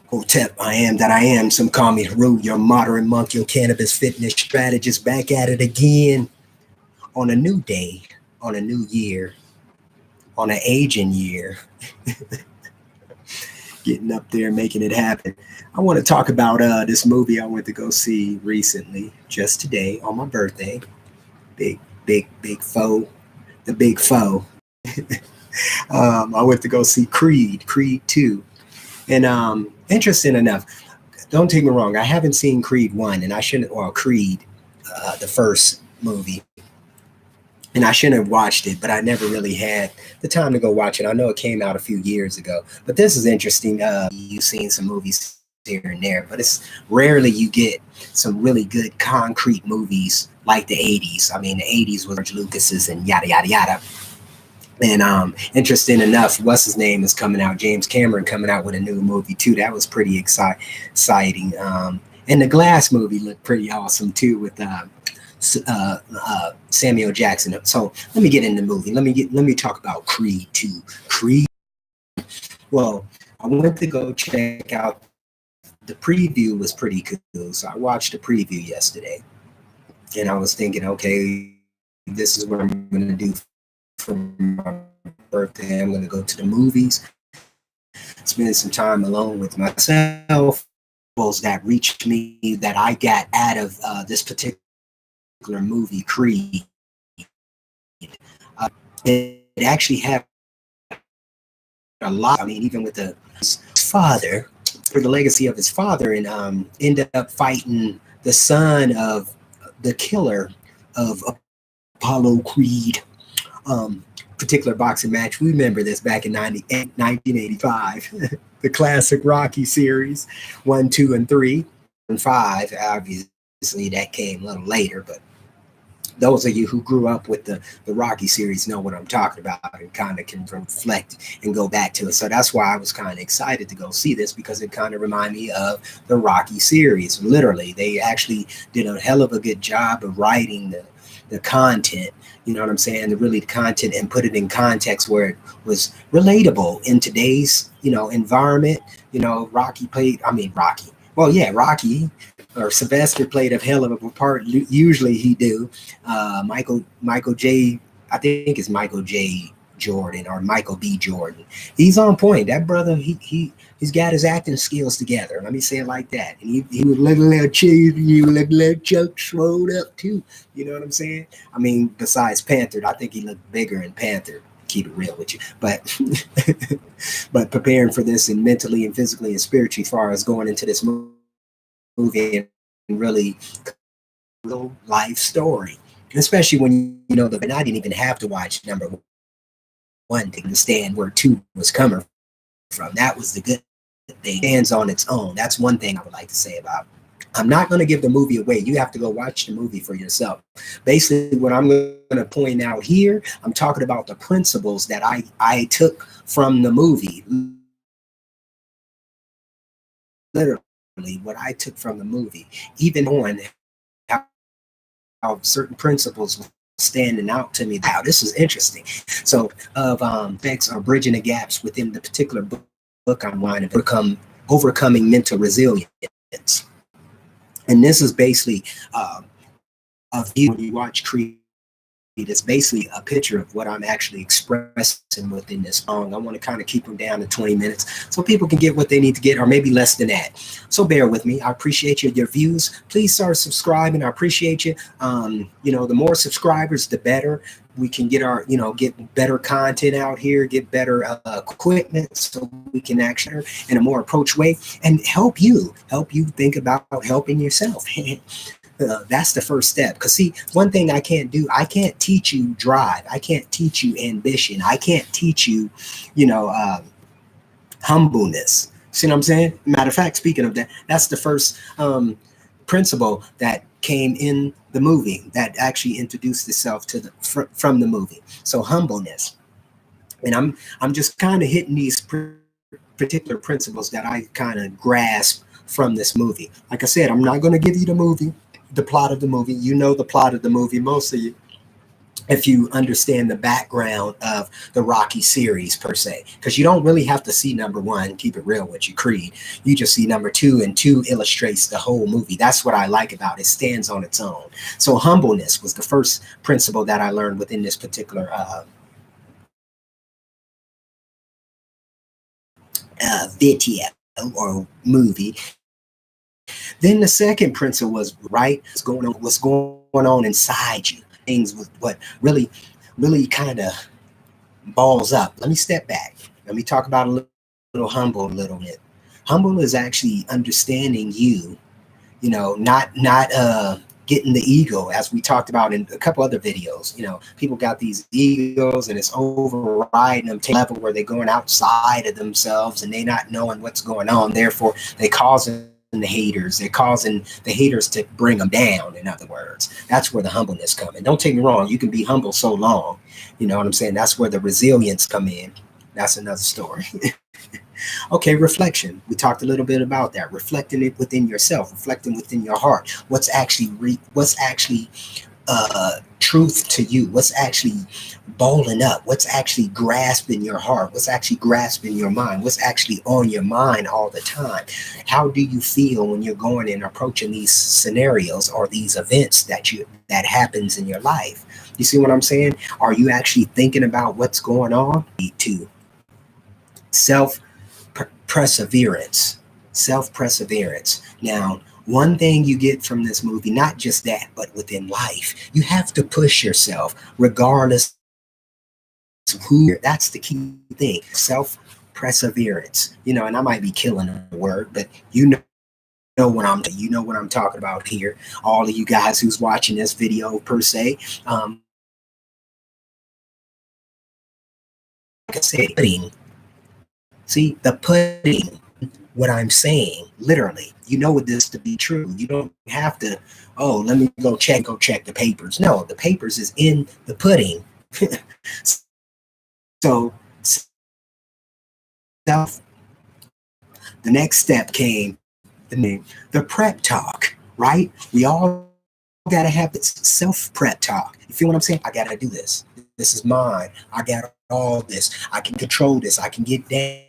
Hotep, I am that I am. Some call me Haru, your modern monk, your cannabis fitness strategist, back at it again on a new day, on a new year, on an aging year, getting up there, making it happen. I want to talk about this movie I went to go see recently, just today on my birthday. Big foe, the big foe. I went to go see Creed 2. And interesting enough, don't take me wrong, I haven't seen Creed 1, and I shouldn't, or Creed, the first movie, and I shouldn't have watched it, but I never really had the time to go watch it. I know it came out a few years ago, but this is interesting. You've seen some movies here and there, but it's rarely you get some really good concrete movies like the 80s. I mean, the 80s was George Lucas's and yada, yada, yada. And interesting enough, what's his name is coming out. James Cameron coming out with a new movie too. That was pretty exciting. And the Glass movie looked pretty awesome too with Samuel Jackson. So let me get in the movie. Let me talk about Creed 2. Creed. Well, I went to go check out. The preview was pretty cool, so I watched the preview yesterday, and I was thinking, okay, this is what I'm going to do for my birthday. I'm going to go to the movies, spend some time alone with myself. That reached me that I got out of this particular movie, Creed. It actually had a lot. I mean, even with his father, for the legacy of his father, and ended up fighting the son of the killer of Apollo Creed. Particular boxing match. We remember this back in 1985. The classic Rocky series, 1, 2, and 3, and 5. Obviously, that came a little later, but those of you who grew up with the Rocky series know what I'm talking about and kind of can reflect and go back to it. So that's why I was kind of excited to go see this, because it kind of reminded me of the Rocky series. Literally, they actually did a hell of a good job of writing the content, you know what I'm saying, the content, and put it in context where it was relatable in today's, environment. Rocky. Well, yeah, Rocky or Sylvester played a hell of a part. Usually he do. Michael J. I think it's Michael J. Jordan or Michael B. Jordan. He's on point. That brother, he's got his acting skills together. Let me say it like that. And he would look a little cheesy, he would look a little choked, swole up too. You know what I'm saying? I mean, besides Panther, I think he looked bigger in Panther. Keep it real with you, but but preparing for this, and mentally and physically and spiritually, as far as going into this movie and really real life story, especially when and I didn't even have to watch number one to understand where 2 was coming from. That was the good thing. It stands on its own. That's one thing I would like to say about. I'm not going to give the movie away. You have to go watch the movie for yourself. Basically, what I'm going to point out here, I'm talking about the principles that I took from the movie. Literally, what I took from the movie, even on how certain principles were standing out to me. Now, this is interesting. So, of effects are bridging the gaps within the particular book I'm writing, overcoming mental resilience. And this is basically a view when you watch Creed. It's basically a picture of what I'm actually expressing within this song. I want to kind of keep them down to 20 minutes so people can get what they need to get, or maybe less than that. So bear with me. I appreciate your views. Please start subscribing. I appreciate you. The more subscribers, the better. We can get get better content out here, get better equipment, so we can actually, in a more approach way, and help you think about helping yourself. That's the first step. Because see, one thing I can't do, I can't teach you drive. I can't teach you ambition. I can't teach you, humbleness. See what I'm saying? Matter of fact, speaking of that, that's the first principle that came in the movie that actually introduced itself to from the movie. So humbleness. And I'm just kind of hitting these particular principles that I kind of grasp from this movie. Like I said, I'm not going to give you the plot of the movie. You know the plot of the movie, most of you. if you understand the background of the Rocky series per se, because you don't really have to see number one, keep it real with you, Creed. You just see number two, and two illustrates the whole movie. That's what I like about it. It stands on its own. So humbleness was the first principle that I learned within this particular video or movie. Then the second principle was right. What's going on inside you? Things with what really kind of balls up. Let me step back. Let me talk about little humble a little bit. Humble is actually understanding you, not getting the ego, as we talked about in a couple other videos. People got these egos and it's overriding them to a level where they're going outside of themselves and they not knowing what's going on. Therefore, they causing the haters. They're causing the haters to bring them down. In other words, that's where the humbleness comes in. Don't take me wrong. You can be humble so long. You know what I'm saying? That's where the resilience come in. That's another story. Okay, reflection. We talked a little bit about that. Reflecting it within yourself, reflecting within your heart. What's actually truth to you? What's actually balling up? What's actually grasping your heart? What's actually grasping your mind? What's actually on your mind all the time? How do you feel when you're going and approaching these scenarios or these events that happens in your life? You see what I'm saying? Are you actually thinking about what's going on? To self perseverance. Self perseverance. Now, one thing you get from this movie, not just that, but within life, you have to push yourself regardless of who. That's the key thing. Self perseverance. And I might be killing the word, but you know what I'm talking about here. All of you guys who's watching this video per se. Like I said, pudding. See the pudding. What I'm saying, literally, what this to be true. You don't have to, oh, let me go check the papers. No, the papers is in the pudding. So self, the next step came the prep talk, right? We all gotta have this self prep talk. You feel what I'm saying? I gotta do this. This is mine. I got all this. I can control this. I can get down.